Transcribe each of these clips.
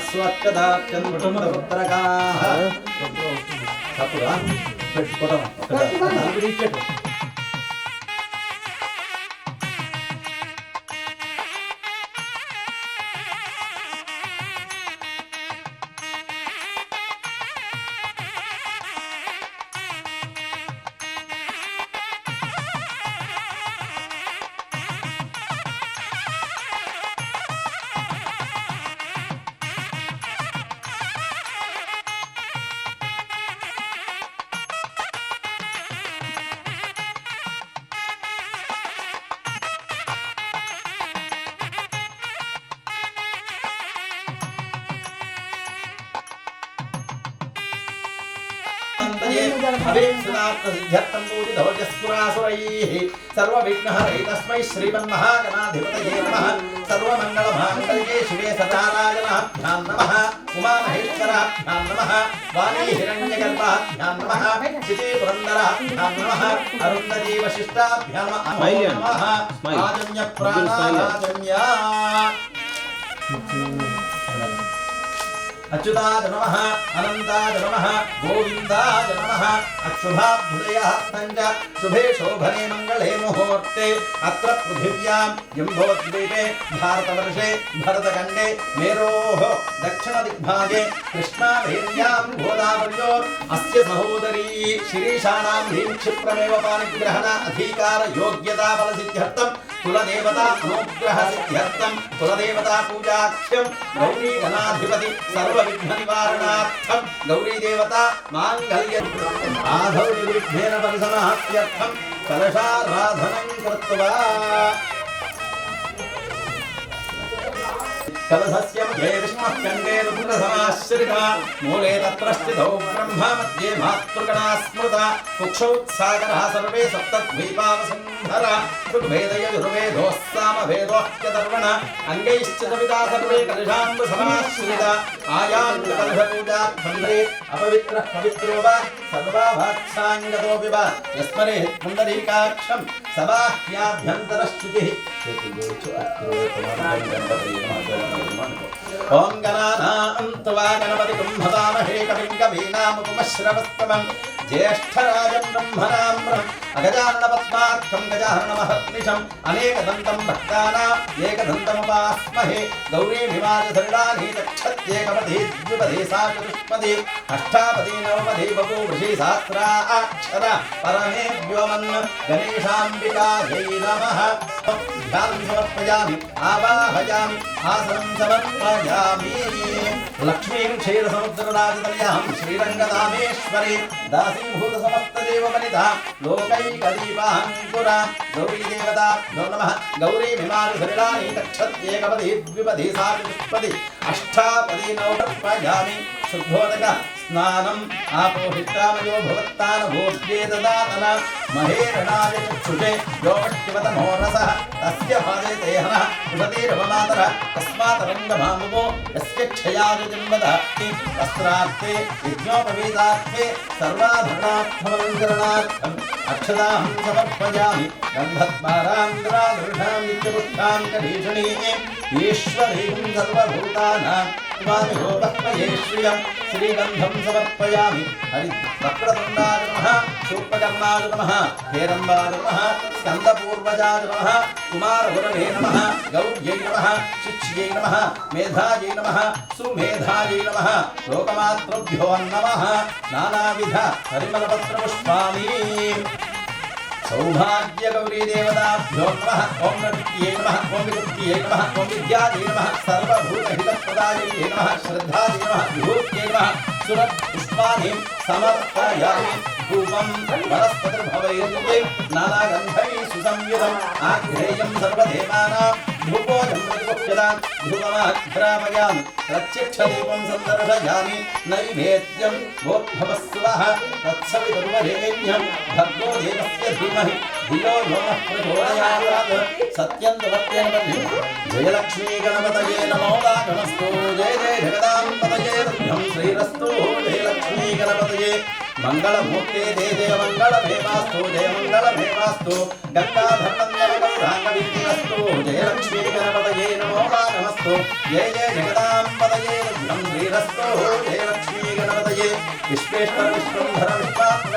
స్వచ్చదాత్యంతపుత్రకాః తప్పురా పెట్టుకోవడం सर्वविघ्नहरे तस्मै श्रीमन्महागणाधिपतये नमः सर्वमङ्गलमाङ्गल्ये शिवे सदानन्दनाभ्यां नमः उमामहेश्वराभ्यां नमः वाणी हिरण्यगर्भाभ्यां नमः चिते पुरन्दराभ्यां नमः अरुन्धती वशिष्ठाभ्यां नमः आजन्य प्राणाजन्य अच्युताय नमः अनन्ताय नमः गोविन्दाय नमः अक्षुभाभ्युदयात्मञ्च शुभे शोभने मङ्गले मुहूर्ते अत्र पृथिव्यां जम्बोद्वीपे भारतवर्षे भरतखण्डे मेरोः दक्षिणदिग्भागे कृष्णावेर्यां गोदावर्योर् अस्य सहोदरी शिरीषाणां ह्रीं क्षिप्रमेव पाणिग्रहण अधिकार योग्यता बलसिद्ध्यर्थं कुलदेवता अनुग्रह सिद्ध्यर्थं कुलदेवता पूजाख्यं गौरी गणाधिपति सर्वविघ्न निवारणार्थं गौरी देवता मांगल्य आधौ निर्विघ्नेन परिसमाप्त्यर्थं कलशाराधनं कृत्वा कलशस्य मध्ये विष्णुः कण्ठे रुद्रसमाश्रिता मूले तत्र स्थितौ ब्रह्मा मध्ये मातृगणा स्मृता कुक्षौत्सागरः सर्वे सप्तद्वीपावसुन्धरा ऋग्वेदयजुर्वेदोस्सामवेदोऽप्यतर्वण अङ्गैश्च सविता सर्वे कलशाम्बुसमाश्रिता आयान्तु कलशपूजार्थं अपवित्रः पवित्रो वा सर्वाभाक्षाङ्गतोऽपि वा यस्मरेत् पुण्डरीकाक्षं सबाह्याभ्यन्तरश्रुतिः ओम गणानां त्वा गणपतिं हवामहे कविं कवीनामुपमश्रवस्तमं ज्येष्ठराजं ब्रह्मणां अगजाननपद्मार्कं गजाननमहर्निशम् अनेकदन्तं भक्तानाम् एकदन्तमुपास्महे गौरीमिमाजसरणानि तच्छत्येकपदी द्विपदी सा चतुष्पदी अष्टापदी नवपदी बभूवृषि सहस्रा अक्षर परमेभ्यो मन् गणेशाम्बिकायै नमः ध्यानं समर्पयामि आवाहयामि आसनं समर्पयामि लक्ष्मीं क्षीरसमुद्रराजतनयां श्रीरङ्गदामेश्वरी दासीभूत समस्तदेववनिता लोकैकदीपाङ्कुरा गौरी देवताभ्यो नमः गौरीमिमानुसरिणानि तक्षत्येकपदी द्विपदी सा चतुष्पदी अष्टापदी नवपयामि शुद्धोदक स्नानम् आपोहितामयो भवत्तानभोज्ये ददातन महेरणाय चक्षुषे योगशिवतमो रसः तस्य पादे तेहनः उषतीरवमातरः तस्मातरङ्गमामुमो यस्य क्षयाय जन्मदः वस्त्रार्थे यज्ञोपवीतार्थे सर्वाभरणार्थमलङ्करणार्थम् अक्षताहं समर्पयामि गन्धद्वारान्द्रादृढां नित्यपुष्टां करीषणीम् ईश्वरीं सर्वभूतानां त्वामिहोपह्मये श्रियं श्रीगन्धं समर्पयामि हरिवक्रतुण्डाय नमः शूर्पकर्णाय नमः हेरम्बाय नमः स्कन्दपूर्वजाय नमः कुमारगुरवे नमः गौर्यै नमः शिक्ष्यै नमः मेधायै नमः सुमेधायै नमः लोकमातृभ्यो नमः नानाविध परिमलपत्रपुष्पाणि सौभाग्य गौरी देवताभ्यो नमः ओम नृत्यै नमः ओम विकृत्यै नमः ओम विद्यायै नमः सर्वभूतहितप्रदायै नमः श्रद्धायै नमः विभूत्यै नमः सुरपुष्पाणि समर्पयामि धूपं वनस्पतिर्भवैर्ये नानागन्धैः सुसंयुतम् आग्नेयं सर्वदेवानां धूपोऽयं प्रतिपक्ष्यतां धूपमाघ्रापयामि प्रत्यक्षदीपं सन्दर्शयामि नैवेद्यं गोद्भवस्वः तत्सवितुर्वरेण्यं भर्गो देवस्य धीमहि धियो यो नः प्रचोदयात् सत्यं तवत्येन जयलक्ष्मी गणपतये नमो नमस्तु जय जय जगदाम्बतये तुभ्यं श्रीरस्तु जयलक्ष्मी गणपतये మంగళమూర్తే జయ మంగళమేవాస్తు జయ మంగళమేవాస్తు గంగాధర్మంగళగౌరాంగవీతిరస్తు జయ లక్ష్మీ గణపతయే నమో నమస్తు జయ జయ జగదాంబతయే రుద్రం శ్రీరస్తు జయ లక్ష్మీ గణపతయే విశ్వేశ్వర విష్ణుధర విశ్వాత్మక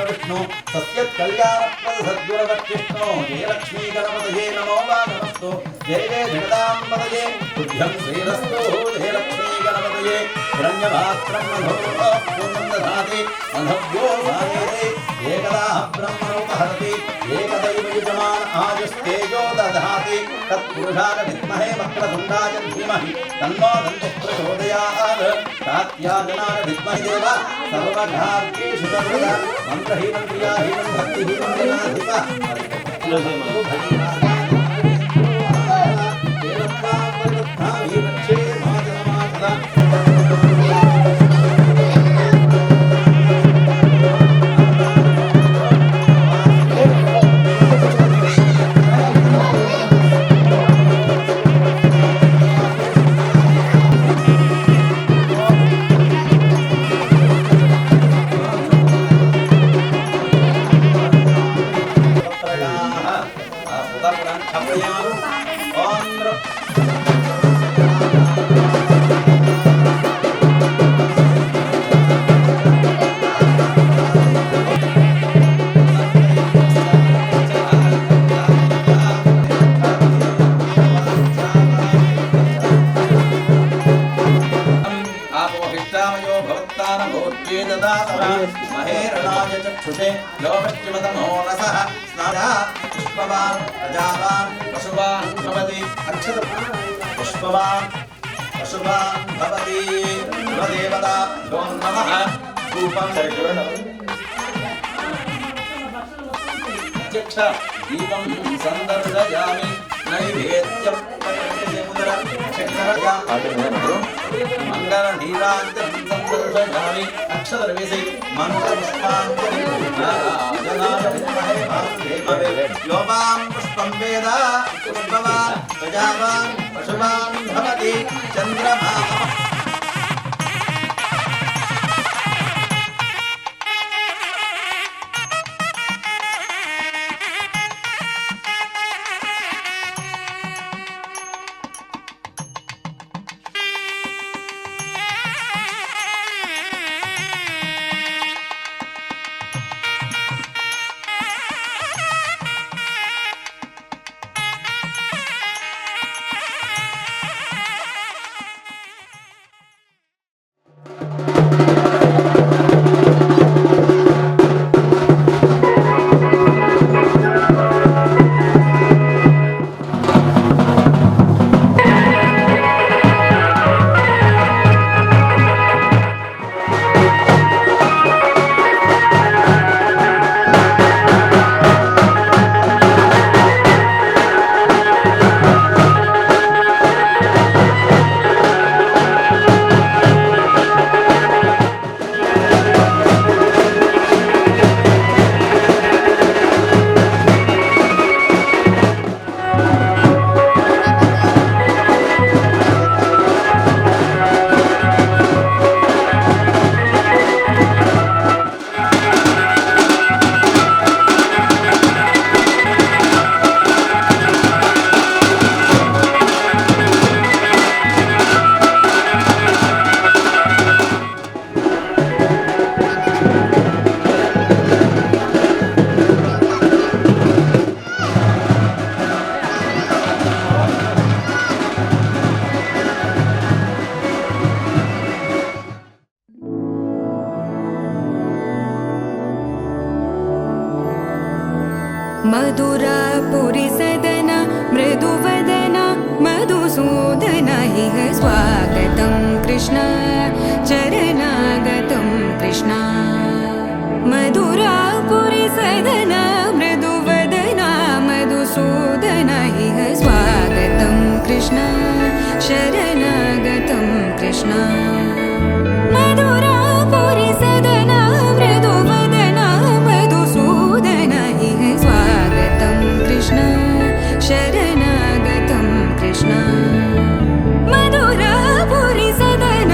విష్ణు సత్యత్ కళ్యాణప్రద సద్గురవచ్చిష్ణు జయ లక్ష్మీ గణపతయే నమో నమస్తు జయ జయ జగదాంబతయే రుద్రం శ్రీరస్తు జయ లక్ష్మీ గణపతయే హిరణ్యమాత్రం మధోరో పూర్ణం దధాతి మధవ్యో భాయేతే ఏకదా బ్రహ్మణోపహరతి ఏకదైవ యజమాన ఆయుస్తేజో దధాతి తత్పురుషాయ విద్మహే వక్రతుండాయ ధీమహి తన్నో దంతః ప్రచోదయాత్ కాత్యాయనాయ విద్మహే దేవ సర్వకార్యేషు సర్వదా మంత్రహీనం క్రియాహీనం భక్తిహీనం దేవాధిప महेरणाय चक्षुषे लोभज्यमतमो रसः स्नादा पुष्पवान् प्रजावान् पशुवान् भवति अक्षत पुष्पवान् पशुवान् भवति देवता यो नमः रूपं अध्यक्ष दीपं सन्दर्शयामि नैवेद्यं मंगल नीरांजन संदर्शयामि अक्षर वेसे मंगल पुष्पांजलि योवां पुष्पं वेद पुष्पवान् प्रजावान् पशुवान् भवति चंद्रमा मधुरापुरी सदन मृदुवदन मधुसूदन इह स्वागतं कृष्ण चरणागतं कृष्ण मधुरापुरी सदन मृदुवदन मधुसूदन इह स्वागतं कृष्ण शरणागतं कृष्ण मधुरापुरी सदन मृदुवदन मधुसूदन इह स्वागतं कृष्ण शरणागतं कृष्ण मधुरापुरी सदन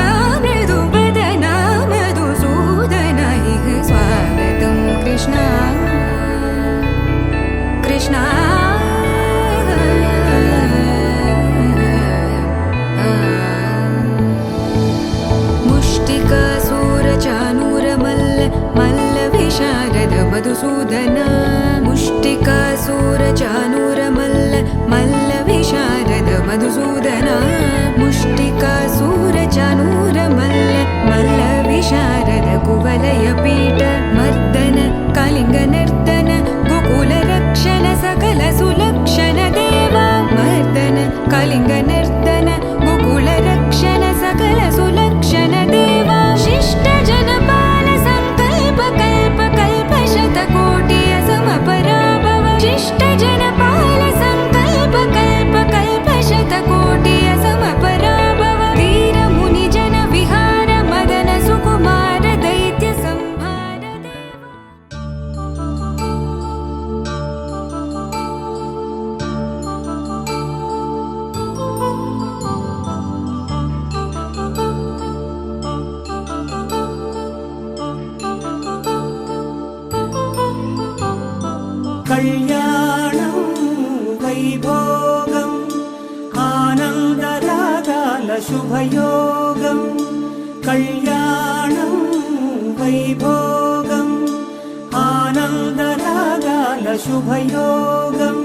मल्लविशारद मधुसूदन मुष्टिकासूरचानूरमल्ल मल्लविशारद मधुसूदन मुष्टिकासूरचानूरमल्ल मल्लविशारद कुवलयपीठ मर्दन कलिङ्गनर्दन गोकुलरक्षण सकल सुलक्षण देवा मर्दन कलिङ्गनर्दन गोकुलरक्षण सकल सुलक्षण देवा शिष्ट जनपाल संकल्प कल्प कल्प शतकोटि असमपराभव शिष्ट जनपाल संकल्प कल्प कल्प शतकोटि असमपराभव वीर मुनि जन विहार मदन सुकुमार दैत्य संहार కళ్యాణం వైభోగం ఆనందరాగాల శుభయోగం కళ్యాణం వైభోగం ఆనందరాగాల శుభయోగం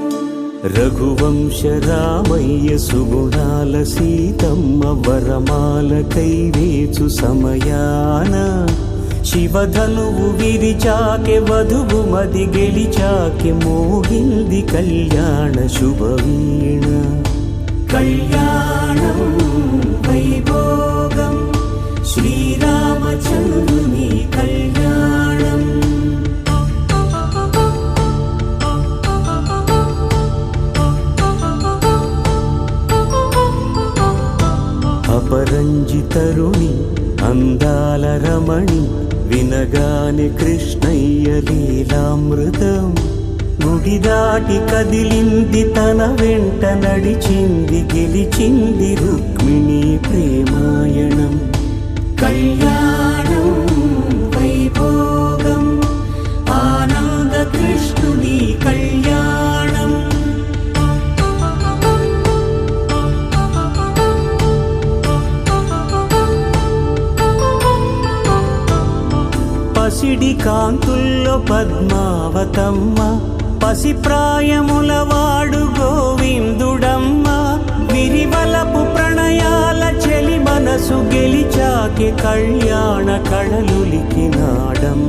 రఘువంశ రామయ్య సుగుణాల సీతమ్మ వరమాల కైవేచు సమయాన శివధనువు విరిచాకె వధువు మది గెలిచాకె మోగింది కళ్యాణ శుభవీణ కళ్యాణం వైభోగం శ్రీరామచంద్రుని కళ్యాణం అపరంజితరుణి అందాల రమణి వినగానే కృష్ణయ్య లీలామృతం గుడి దాటి కదిలింది తన వెంట నడిచింది గెలిచింది రుక్మిణి ప్రేమాయణం కళ్యాణం వైభోగం ఆనంద కృష్ణుని కళ్యాణం పసిడి కాంతుల్లో పద్మావతమ్మ పసిప్రాయముల వాడు గోవిందుడమ్మ విరివలపు ప్రణయాల చెలి మనసు గెలిచాకే కళ్యాణ కళలులికినాడమ్మ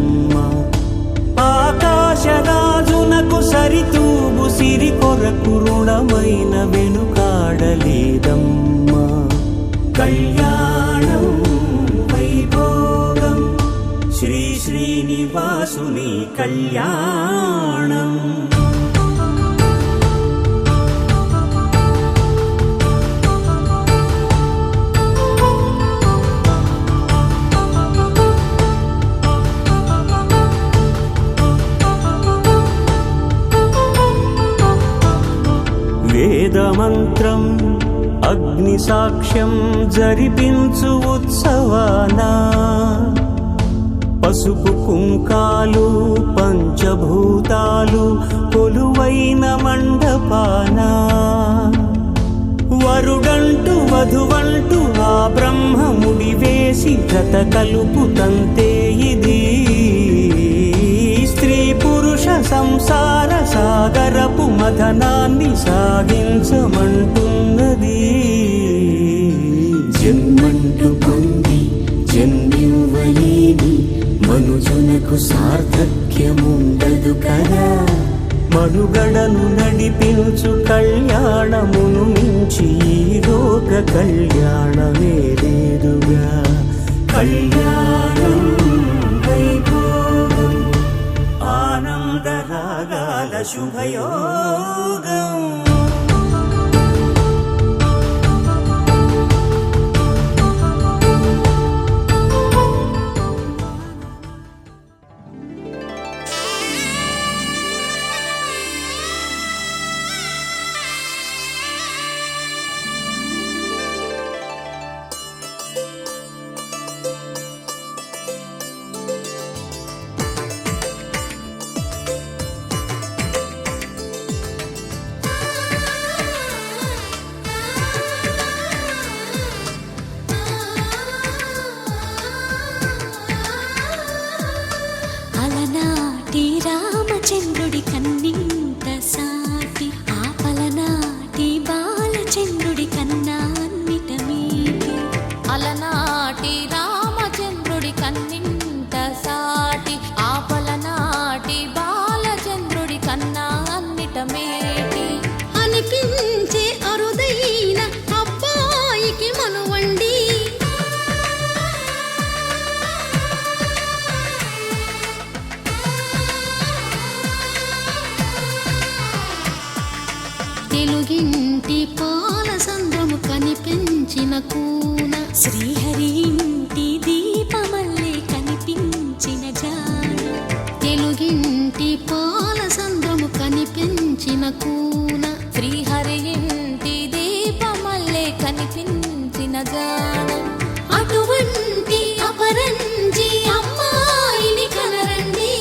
ఆకాశరాజునకు సరితూగు సిరి కొరకు రుణమైన వెనుకాడలేదమ్మ కళ్యాణం వైభోగం శ్రీ శ్రీనివాసుని కళ్యాణం వేదమంత్రం అగ్ని సాక్ష్యం జరిపించు ఉత్సవానా పసుపు కుంకాలు పంచభూతాలు కొలువైన మండపాన వరుడంటూ వధువంటూ ఆ బ్రహ్మముడి వేసి జత కలుపుతంతే ఇది స్త్రీ పురుష సంసార సాగరపు మథనాన్ని సాగించమంటున్నది జన్మంటూ పొంది జన్మివ్వలేని మనుజునకు సార్థక్యముండదు కదా మనుగడను నడిపించు కళ్యాణమును మించి ఈ లోక కళ్యాణమే లేదుగా కళ్యాణం వైభోగం ఆనందరాగాల శుభయోగం అలనాటి రామచంద్రుడి కన్నింత సాటి ఆపలనాటి బాలచంద్రుడి కన్నా అన్నిట మీటి అలనాటి రామచంద్రుడి కన్నింత సాటి ఆపలనాటి బాలచంద్రుడి కన్నా అన్నిట మేటి అనిపించే అరుదైన అబ్బాయికి మనువండి తెలుగింటి పాల సంద్రము కనిపించిన కూన శ్రీహరి ఇంటి దీపమల్లే కనిపించిన జాన తెలుగింటి పాల సంద్రము కనిపించిన కూన శ్రీహరి ఇంటి దీపమల్లే కనిపించిన జాన అటువంటి అపరంజి అమ్మాయిని కనరండి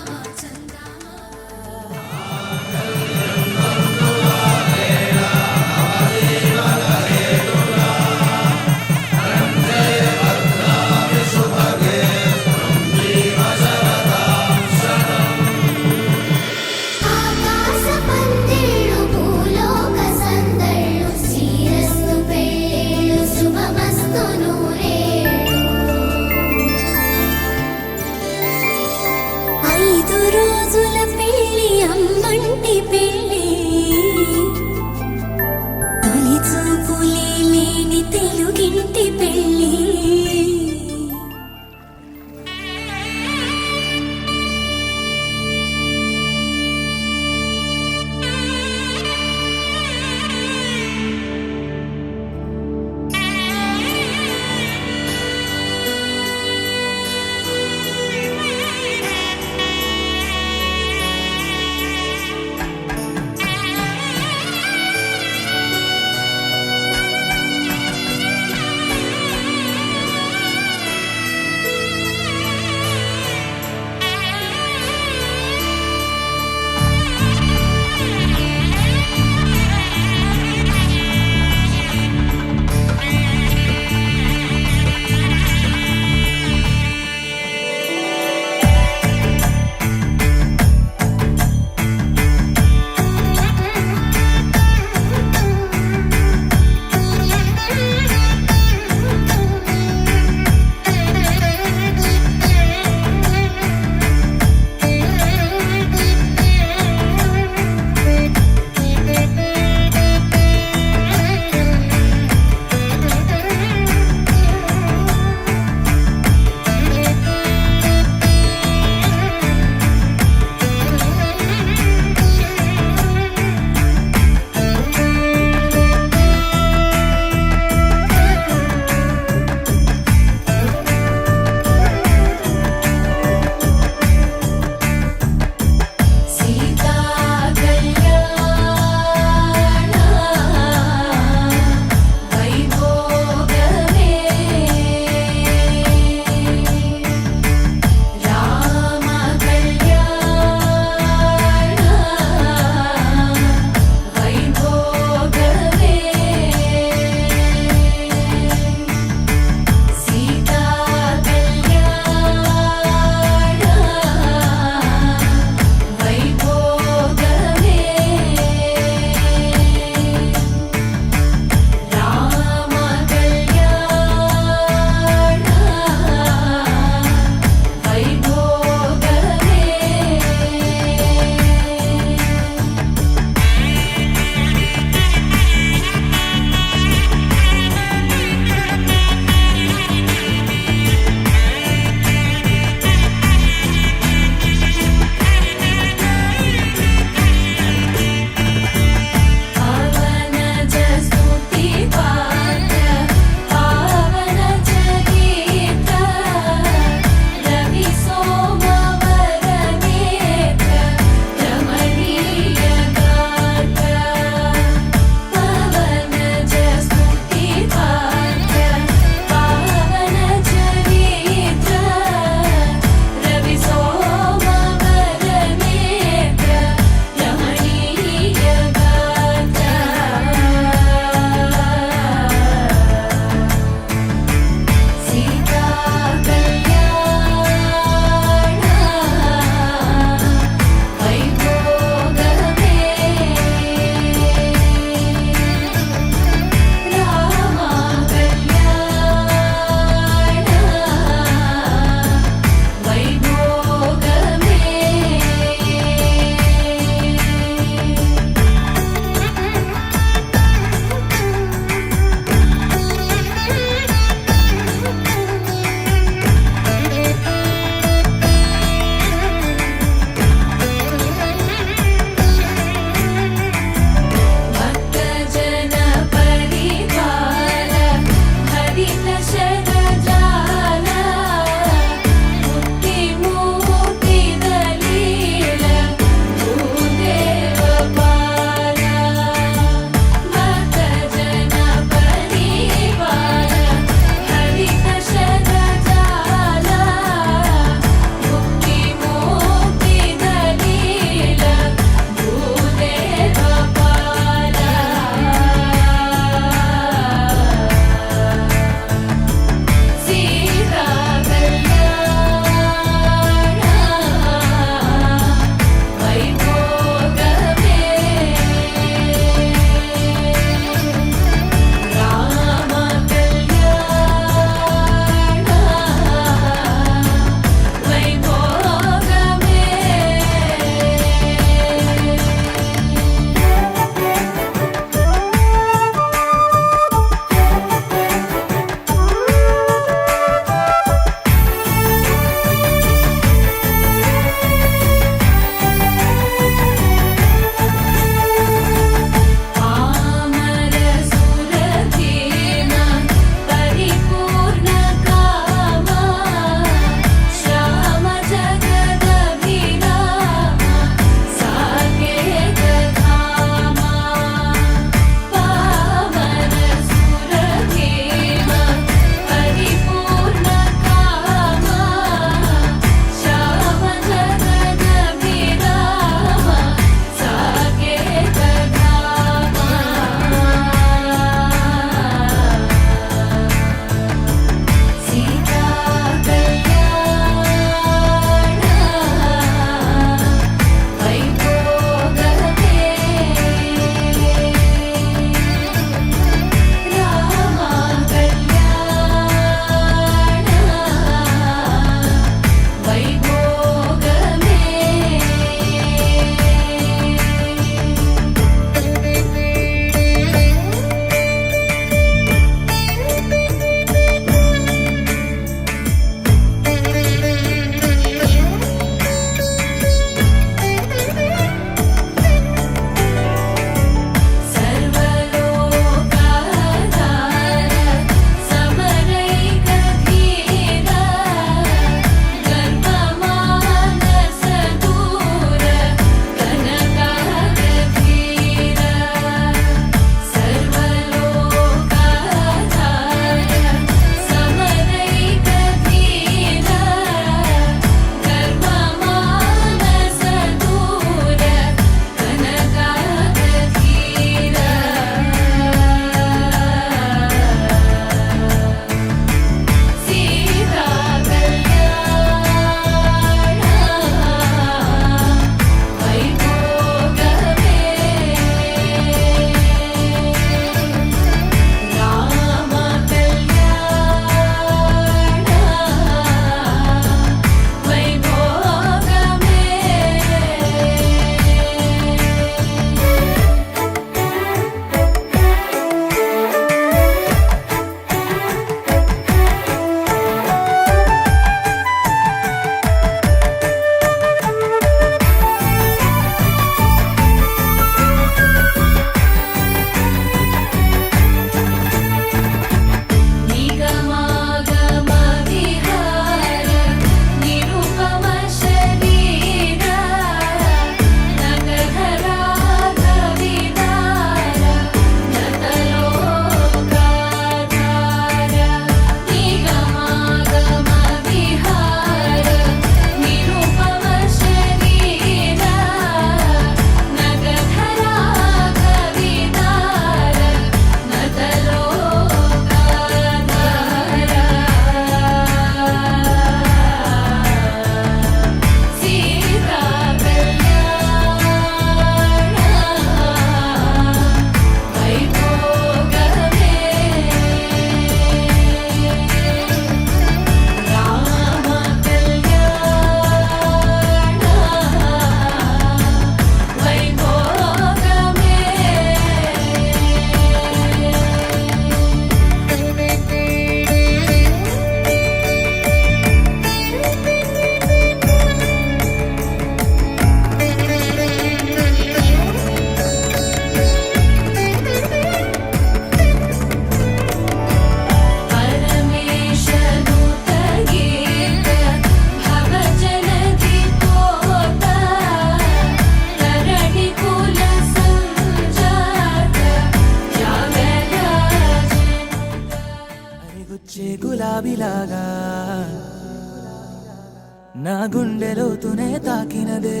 నా గుండెలోతునే తాకినదే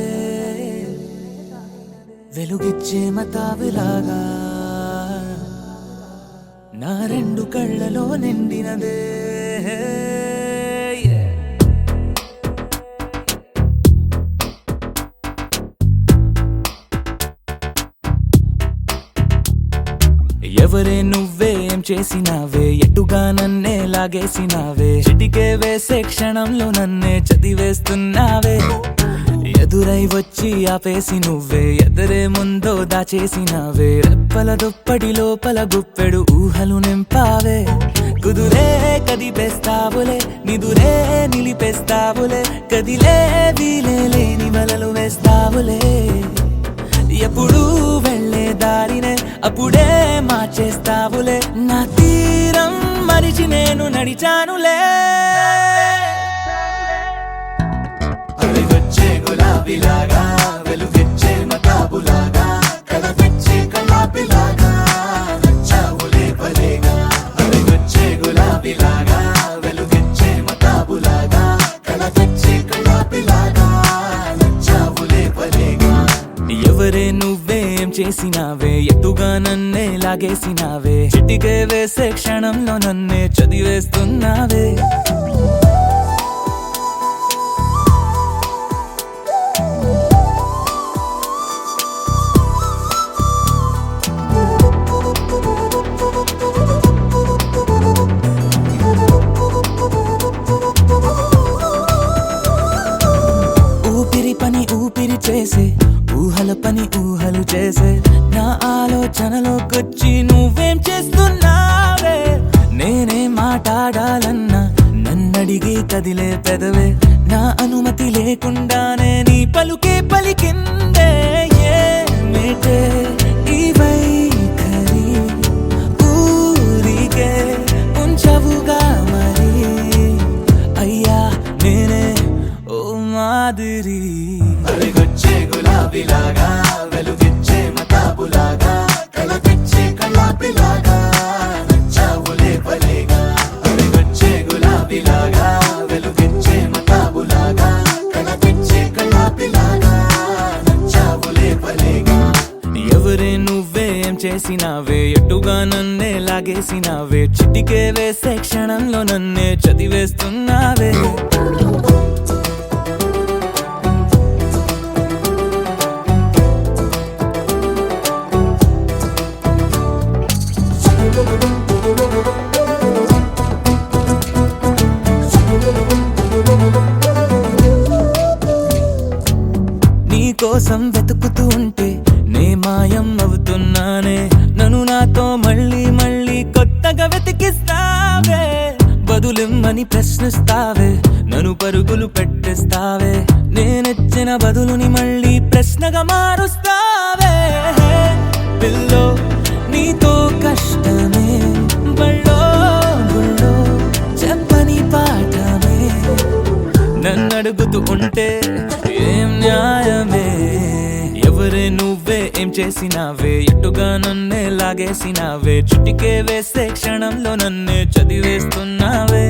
వెలుగిచ్చే మతాబిలాగా నా రెండు కళ్ళలో నిండినదే ఎవరే నువ్వేం చేసినావే ఎటుగా నన్నే లాగేసినావే చిటికే వేసే క్షణంలో నన్నే చదివేస్తున్నావే ఎదురై వచ్చి ఆపేసి నువ్వే ఎదరే ముందో దాచేసినావే రెప్పల దుప్పటి లోపల గుప్పెడు ఊహలు నింపావే కుదురే కదిపేస్తావులే నిదురే నిలిపేస్తావులే కదిలే వీలే లేని వలలు వేస్తావులే ఎప్పుడు వెళ్ళే దారినే అప్పుడే మార్చేస్తావులే నా తీరం మరిచి నేను నడిచానులే అలిగొచ్చే గులాబీలాగా వెలుగెచ్చే మతాబులాగా కలగొచ్చే కలాపిలాగా నచ్చావులే భలేగా అలిగొచ్చే గులాబీలాగా వెలుగెచ్చే మతాబులాగా కలగొచ్చే కలాపిలాగా నచ్చావులే భలేగా ఎవరే నువ్వేం చేసినావే ఎటుగా నన్నే లాగేసినావే చిటికే వేసే క్షణంలో నన్నే చదివేస్తున్నావే ఊపిరి పని ఊపిరి చేసే ఊహల పని ఊహలు చేసే నా ఆలోచనలోకొచ్చి నువ్వేం చేస్తున్నావే నేనే మాట్లాడాలన్నా నన్నడిగి కదిలే పెదవే నా అనుమతి లేకుండానే నీ పలుకే పలికిందే ఏమిటే ఈ వైఖరి ఊరికే ఉంచవుగా మరి అయ్యా నేనే ఓ మాదిరి అలిగొచ్చే గులాబీలాగా వెలుగిచ్చే మతాబులాగా కలగొచ్చే కలాపిలాగా నచ్చావులే భలేగా అలిగొచ్చే గులాబీలాగా వెలుగిచ్చే మతాబులాగా కలగొచ్చే కలాపిలాగా నచ్చావులే భలేగా ఎవరే నువ్వేం చేసినావే ఎటుగా నన్నే లాగేసినావే చిటికే వేసే క్షణంలో నన్నే చదివేస్తున్నావే నీ కోసం వెతుకుతూ ఉంటే నే మాయం అవుతున్నానే నన్ను నాతో మళ్ళీ మళ్ళీ కొత్తగా వెతికిస్తావే బదులిమ్మని ప్రశ్నిస్తావే నన్ను పరుగులు పెట్టిస్తావే నేనెచ్చిన బదులుని మళ్ళీ ప్రశ్నగా మారుస్తావే పిల్లో నీతో కష్టమే బళ్ళో గుళ్ళో చెప్పని పాఠమే నన్నడుగుతూ ఉంటే ఏం న్యాయమే ఎవరే నువ్వే ఏం చేసినావే ఎటుగా నన్నే లాగేసినావే చుట్టికే వేసే క్షణంలో నన్నే చదివేస్తున్నావే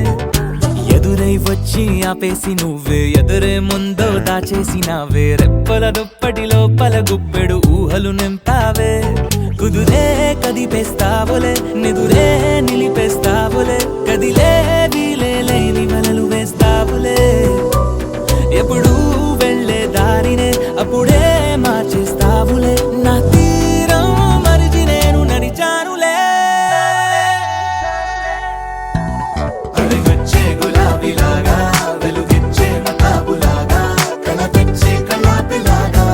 ఎదురై వచ్చి ఆపేసి నువ్వే ఎదురే ముందో దాచేసినావే రెప్పల దుప్పటి లోపల గుప్పెడు ఊహలు నింపావే కుదురే కదిపేస్తావులే నిదురే నిలిపేస్తావులే కదిలే వీలే లేని వలలు వేస్తావులే ఎప్పుడు వెళ్ళే దారినే అప్పుడే మార్చేస్తావులే నా తీరం మరిచి నేను నడిచానులే అలిగొచ్చే గులాబీలాగా వెలుగిచ్చే మతాబులాగా కలగొచ్చే కలాపిలాగా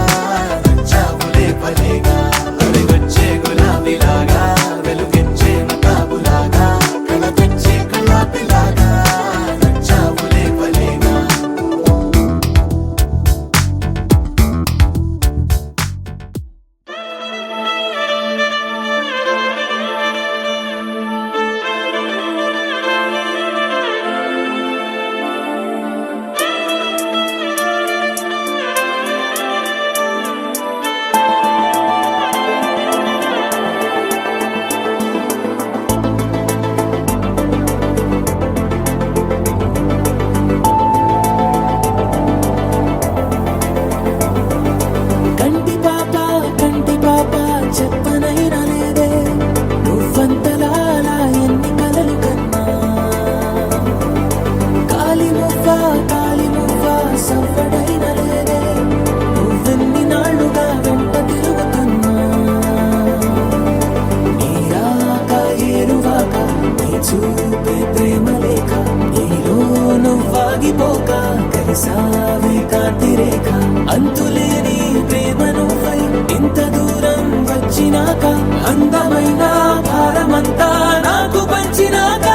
అంతులేని ప్రేమ నువ్వై ఇంత దూరం వచ్చినాక అందమైన భారమంతా నాకు పంచినాక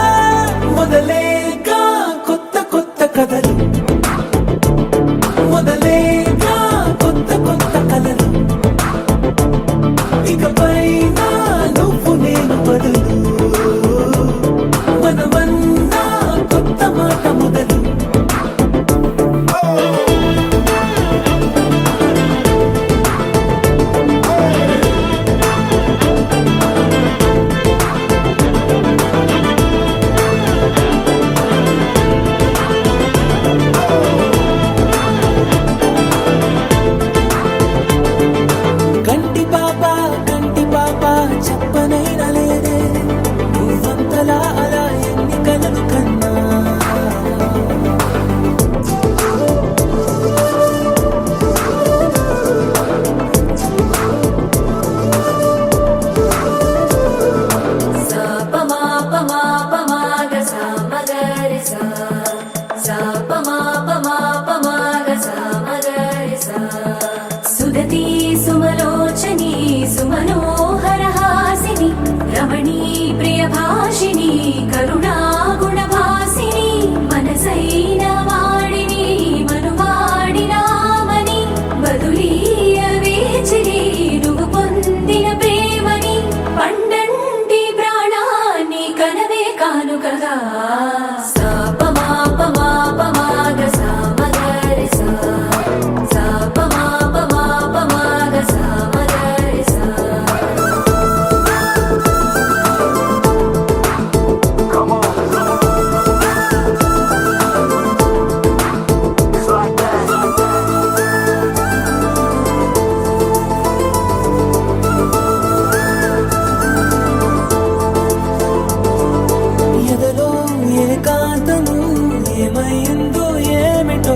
మొదలేగా కొత్త కొత్త కథలు మొదలేగా కొత్త కొత్త కలలు ఇకపైన నువ్వు నేను బదులు మనమన్నా కొత్త మాట మొదలు కంటి పాప చెప్పనైనా లేదే నువ్వంతలా అలా ఎన్ని కలలు కన్నా సుదతి సుమలోచని సుమనోహరహాసిని రమణీ ప్రియభాషిణి కరుణా గుణభాసిని మనసైన వాడిని మనువాడినామని బదులీయ వేచిరి నువ్వు పొందిన ప్రేమని పండంటి ప్రాణాన్ని కనవే కానుకగా ఎదలో ఏకాంతము ఏమైందో ఏమిటో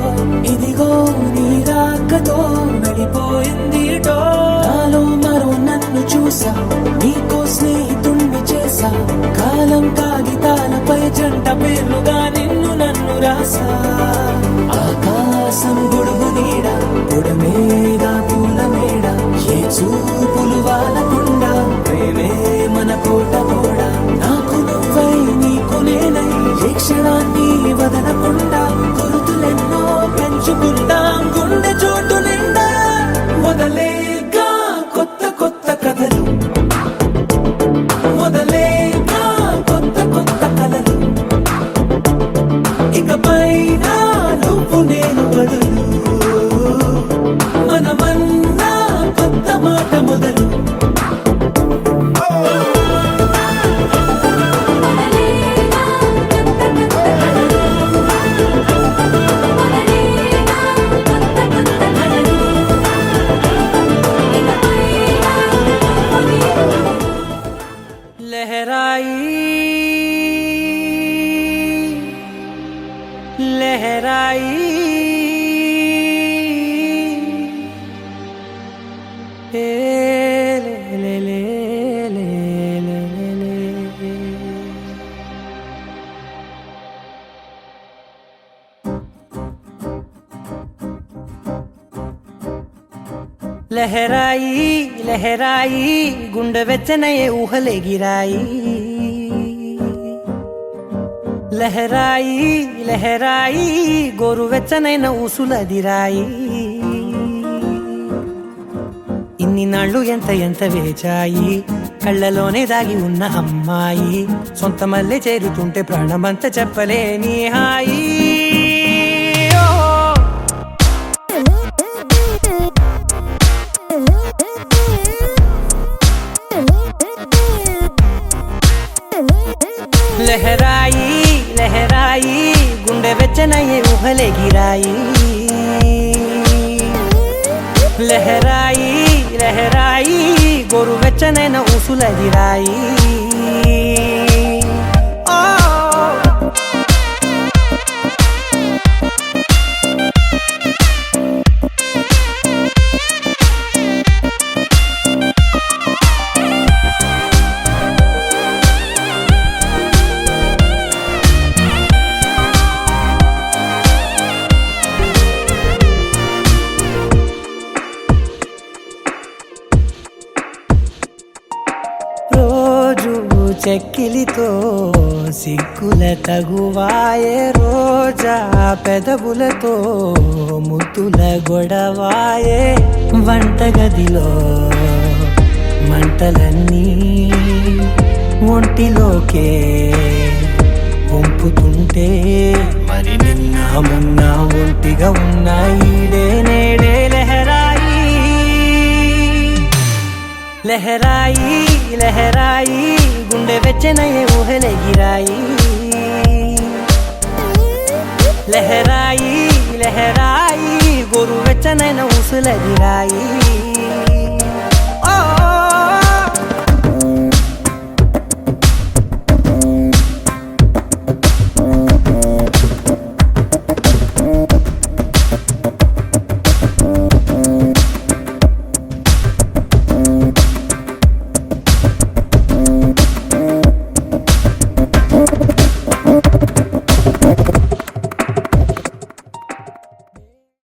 ఇదిగో నీ రాకతో వెళ్ళిపోయిందిటో నాలో మరో నన్ను చూసా నీకో స్నేహితుణ్ణి చేసా కాలం కాగితాలపై జంట పేర్లుగా నిన్ను నన్ను రాసా ఆకాశం గొడుగు నీడ పొడమేగా పూల మేడ ఏ చూపులు వాలకుండా ప్రేమే మన కోట కూడా నాకు నువ్వై నీకు నేనై ఏ క్షణాన్ని వదలకుండా గుర్తులెన్నో పెంచుకుంటాం గుండె చోటు నిండా మొదలేగా కొత్త కొత్త కథలు మొదలేగా కొత్త కొత్త కలలు ఇకపైన నువ్వు నేను బదులు మనమన్నా కొత్త మాట మొదలు लहराई ए ले ले ले ले ले ले लहराई लहराई गुंड వెచ్చనయే ఊహలే గిరాయి లహరాయి లహరాయి గోరువెచ్చనైన ఊసులదిరాయి ఇన్ని నాళ్ళు ఎంత ఎంత వేచాయి కళ్ళలోనే దాగి ఉన్న అమ్మాయి సొంత మల్లె చేరుతుంటే ప్రాణమంత చెప్పలేని హాయి లహరాయి లహరాయి గుండె వెచ్చనయ్యే ఊహలే గిరాయి లహరాయి లహరాయి గోరు వెచ్చనైన ఊసులదిరాయి రోజు చెక్కిలితో సిగ్గుల తగువాయే రోజా పెదవులతో ముద్దుల గొడవాయే వంటగదిలో మంటలన్నీ ఒంటిలోకే వంపుతుంటే మరి నిన్న మొన్న ఒంటిగా ఉన్నాయి నేడే లహరాయి లహరాయి లహరాయి గుండె వెచ్చనయే ఊహలెగిరాయి లహరాయి లహరాయి గోరు వెచ్చనైన ఊసులెగిరాయి